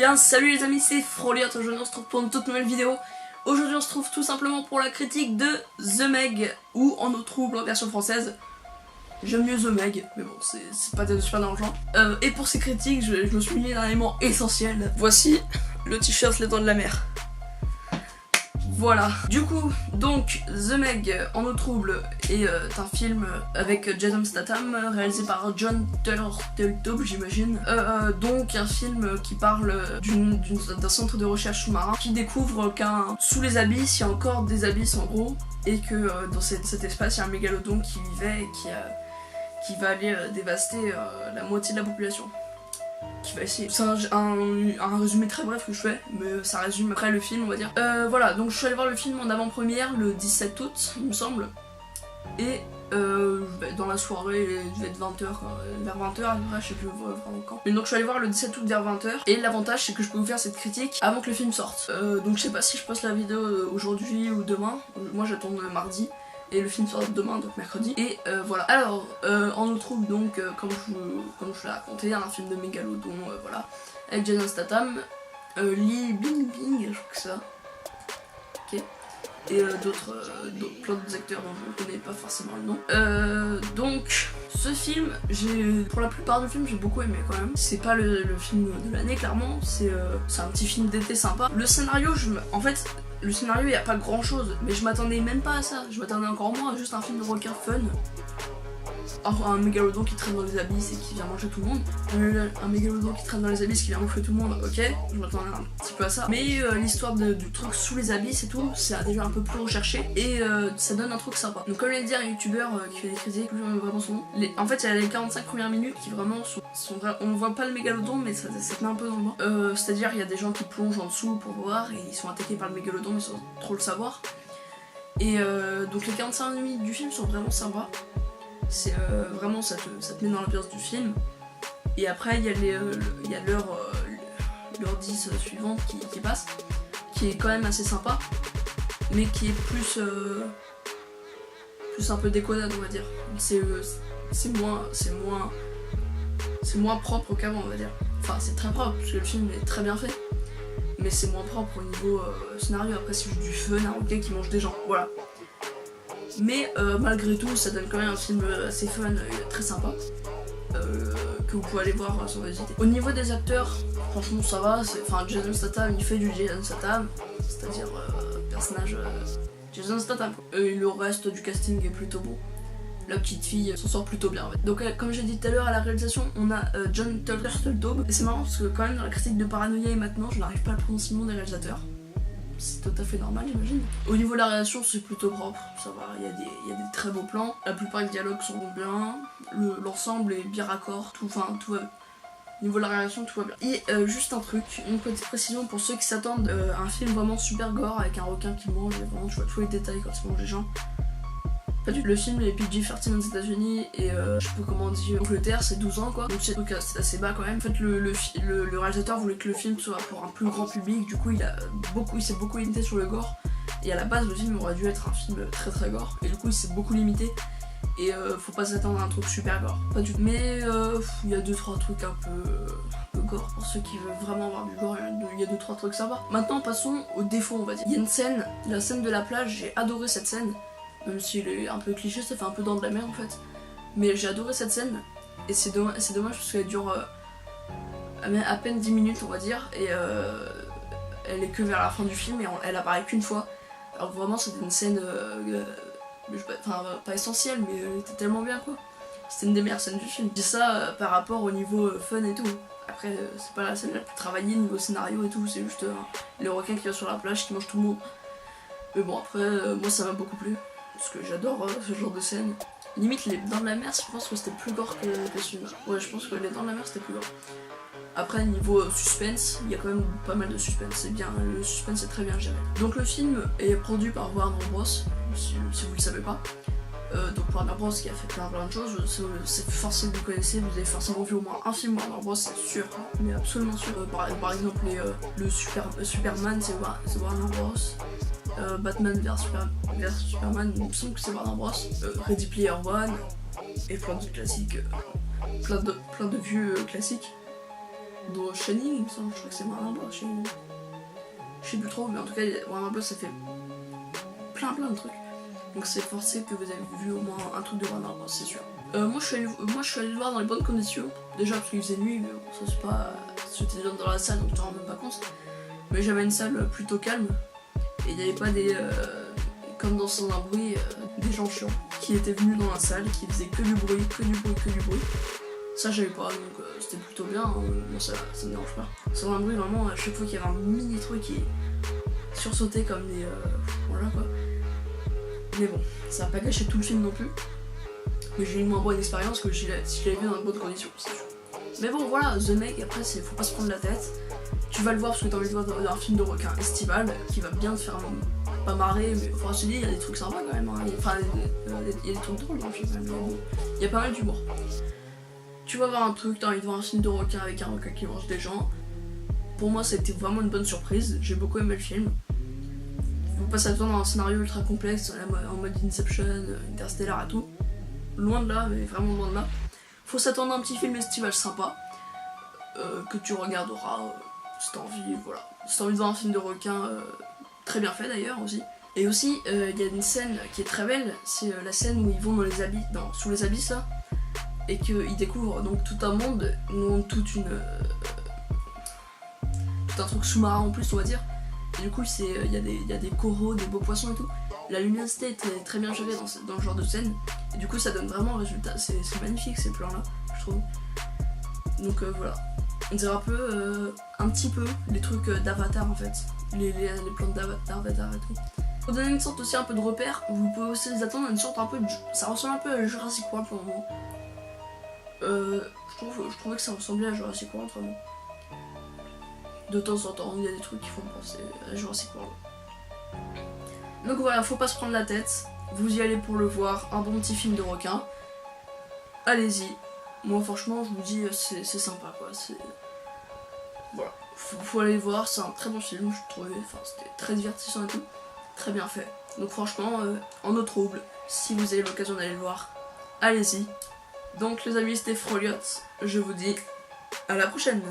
bien salut les amis, c'est Froliot, aujourd'hui on se retrouve pour une toute nouvelle vidéo. Aujourd'hui on se trouve tout simplement pour la critique de The Meg, ou En eau trouble en version française. J'aime mieux The Meg, mais bon c'est pas super dérangeant. Et pour ces critiques, je me suis mis d'un élément essentiel. Voici le t-shirt Les Dents de la Mer. Voilà. Du coup, donc The Meg, En eau trouble est un film avec Jason Statham, réalisé par John Turturro, j'imagine. Donc un film qui parle d'un centre de recherche sous-marin qui découvre sous les abysses, il y a encore des abysses en gros, et que dans cet espace, il y a un mégalodon qui vivait et qui va aller dévaster la moitié de la population. Qui va essayer. C'est un résumé très bref que je fais, mais ça résume après le film, on va dire. Voilà, donc je suis allée voir le film en avant-première le 17 août, il me semble. Et dans la soirée, il devait être 20h, vers 20h, je sais plus vraiment quand. Mais donc je suis allée voir le 17 août vers 20h. Et l'avantage, c'est que je peux vous faire cette critique avant que le film sorte. Donc je sais pas si je poste la vidéo aujourd'hui ou demain. Moi j'attends mardi. Et le film sort demain, donc mercredi. Et voilà. Alors, En eau trouble, donc, comme je l'ai raconté, un film de mégalodon, voilà. Avec Jason Statham, Lee Bing, je crois que c'est ça. Ok. Et plein d'autres acteurs dont je ne connais pas forcément le nom. Donc, ce film, pour la plupart du film, j'ai beaucoup aimé quand même. C'est pas le film de l'année, clairement. C'est un petit film d'été sympa. Le scénario, en fait, le scénario, il n'y a pas grand chose, mais je m'attendais même pas à ça. Je m'attendais encore moins à juste un film de requin fun. Un mégalodon qui traîne dans les abysses et qui vient manger tout le monde. Un mégalodon qui traîne dans les abysses qui vient manger tout le monde, ok, je m'attendais un petit peu à ça. Mais l'histoire du truc sous les abysses et tout, c'est déjà un peu plus recherché et ça donne un truc sympa. Donc comme l'a dit un youtubeur qui fait des critiques, vraiment son nom. En fait, il y a les 45 premières minutes qui vraiment sont on voit pas le mégalodon, mais ça te met un peu dans le bain. C'est-à-dire il y a des gens qui plongent en dessous pour voir et ils sont attaqués par le mégalodon mais sans trop le savoir. Et donc les 45 minutes du film sont vraiment sympas. C'est vraiment ça te met dans l'ambiance du film. Et après il y a l'heure 10 suivante qui passe, qui est quand même assez sympa, mais qui est plus un peu déconnade, on va dire. C'est moins propre qu'avant, on va dire. Enfin c'est très propre parce que le film est très bien fait, mais c'est moins propre au niveau scénario. Après c'est juste du fun, un requin qui mange des gens, voilà. Mais malgré tout, ça donne quand même un film assez fun, très sympa, que vous pouvez aller voir sans hésiter. Au niveau des acteurs, franchement ça va, enfin Jason Statham, il fait du Jason Statham, c'est-à-dire personnage Jason Statham. Le reste du casting est plutôt bon. La petite fille s'en sort plutôt bien. Donc comme j'ai dit tout à l'heure, à la réalisation, on a John Turturro. Et c'est marrant parce que quand même dans la critique de Paranoia et maintenant, je n'arrive pas à le prononcer le nom des réalisateurs. C'est tout à fait normal, j'imagine. Au niveau de la réalisation, c'est plutôt propre, ça va, il y a des très beaux plans. La plupart des dialogues sont bien, l'ensemble est bien raccord, tout va bien. Au niveau de la réalisation, tout va bien. Et juste un truc, une petite précision pour ceux qui s'attendent à un film vraiment super gore avec un requin qui mange, et vraiment tu vois tous les détails quand il mange les gens. Pas du tout. Le film est PG-13 aux États-Unis et je sais pas comment dire, Angleterre c'est 12 ans quoi, donc c'est assez bas quand même. En fait le réalisateur voulait que le film soit pour un plus grand public, du coup il s'est beaucoup limité sur le gore. Et à la base le film aurait dû être un film très très gore, et du coup il s'est beaucoup limité. Et faut pas s'attendre à un truc super gore, pas du tout. Mais il y a 2-3 trucs un peu gore pour ceux qui veulent vraiment avoir du gore, il y a 2-3 trucs sympas. Maintenant passons aux défauts on va dire. Il y a une scène, la scène de la plage, j'ai adoré cette scène. Même s'il est un peu cliché, ça fait un peu Dents de la Mer en fait. Mais j'ai adoré cette scène. Et c'est dommage parce qu'elle dure à peine 10 minutes on va dire. Et elle est que vers la fin du film et elle apparaît qu'une fois. Alors vraiment c'était une scène, pas essentielle mais elle était tellement bien quoi. C'était une des meilleures scènes du film. Je dis ça par rapport au niveau fun et tout. Après c'est pas la scène la plus travaillée niveau scénario et tout. C'est juste le requin qui va sur la plage qui mange tout le monde. Mais bon après moi ça m'a beaucoup plu. Parce que j'adore ce genre de scène. Limite les Dents de la Mer, je pense que c'était plus gore que celui-là. Ouais, je pense que les Dents de la Mer c'était plus gore. Après niveau suspense, il y a quand même pas mal de suspense, c'est bien, le suspense est très bien géré. Donc le film est produit par Warner Bros, si vous le savez pas. Donc Warner Bros qui a fait plein de choses, c'est forcément vous connaissez, vous avez forcément vu au moins un film Warner Bros, c'est sûr, mais absolument sûr. Par exemple le Superman c'est Warner Bros. Batman vs Superman, il me semble que c'est Warner Bros. Ready Player One et plein d'autres classiques, plein de vieux classiques. dans Shining, il me semble, je crois que c'est Warner Bros. Shining. Je sais plus trop, mais en tout cas, Warner Bros. Ça fait plein de trucs. Donc c'est forcé que vous avez vu au moins un truc de Warner Bros. C'est sûr. Moi je suis allé le voir dans les bonnes conditions. Déjà parce qu'il faisait nuit, mais bon, ça c'est pas. J'étais déjà dans la salle donc tu rends même pas compte. Mais j'avais une salle plutôt calme. Et il n'y avait pas des. Comme dans Sans un bruit, des gens chiants qui étaient venus dans la salle, qui faisaient que du bruit. Ça j'avais pas, donc c'était plutôt bien, hein. Moi ça me dérange pas. Sans un bruit, vraiment, à chaque fois qu'il y avait un mini truc qui sursautait comme des. Voilà quoi. Mais bon, ça n'a pas gâché tout le film non plus. Mais j'ai eu une moins bonne expérience que si je l'avais vu dans de bonnes conditions, c'est sûr. Mais bon, voilà, The Meg, après, faut pas se prendre la tête. Tu vas le voir parce que t'as envie de voir un film de requin estival qui va bien te faire pas marrer, mais enfin, je te dis, il y a des trucs sympas quand même. Hein. Enfin, il y a des trucs drôles dans le film quand même. Bon, il y a pas mal d'humour. Tu vas voir un truc, t'as envie de voir un film de requin avec un requin qui mange des gens. Pour moi, c'était vraiment une bonne surprise. J'ai beaucoup aimé le film. Faut pas s'attendre à un scénario ultra complexe en mode Inception, Interstellar et tout. Loin de là, mais vraiment loin de là. Faut s'attendre à un petit film estival sympa que tu regarderas si t'as envie, voilà. Si t'as envie de voir un film de requin, très bien fait d'ailleurs aussi. Et aussi, il y a une scène qui est très belle, c'est la scène où ils vont dans les abysses, sous les abysses là, et qu'ils découvrent donc tout un monde, tout un truc sous-marin en plus on va dire. Et du coup il y a des coraux, des beaux poissons et tout. La luminosité est très bien gérée dans le genre de scène. Et du coup ça donne vraiment un résultat, c'est magnifique ces plans là, je trouve. Donc voilà. On dirait un petit peu les trucs d'Avatar en fait. Les plans d'Avatar et tout. Pour donner une sorte aussi un peu de repère, vous pouvez aussi les attendre à une sorte un peu de... Ça ressemble un peu à Jurassic World pour le moment. Je trouvais que ça ressemblait à Jurassic World vraiment. De temps en temps, il y a des trucs qui font penser à Jurassic World. Donc voilà, faut pas se prendre la tête. Vous y allez pour le voir, un bon petit film de requin. Allez-y. Moi franchement, je vous dis, c'est sympa quoi. Voilà, faut aller le voir, c'est un très bon film, je trouvais. Enfin, c'était très divertissant et tout. Très bien fait. Donc franchement, en eau trouble, si vous avez l'occasion d'aller le voir, allez-y. Donc les amis, c'était Froliot. Je vous dis à la prochaine.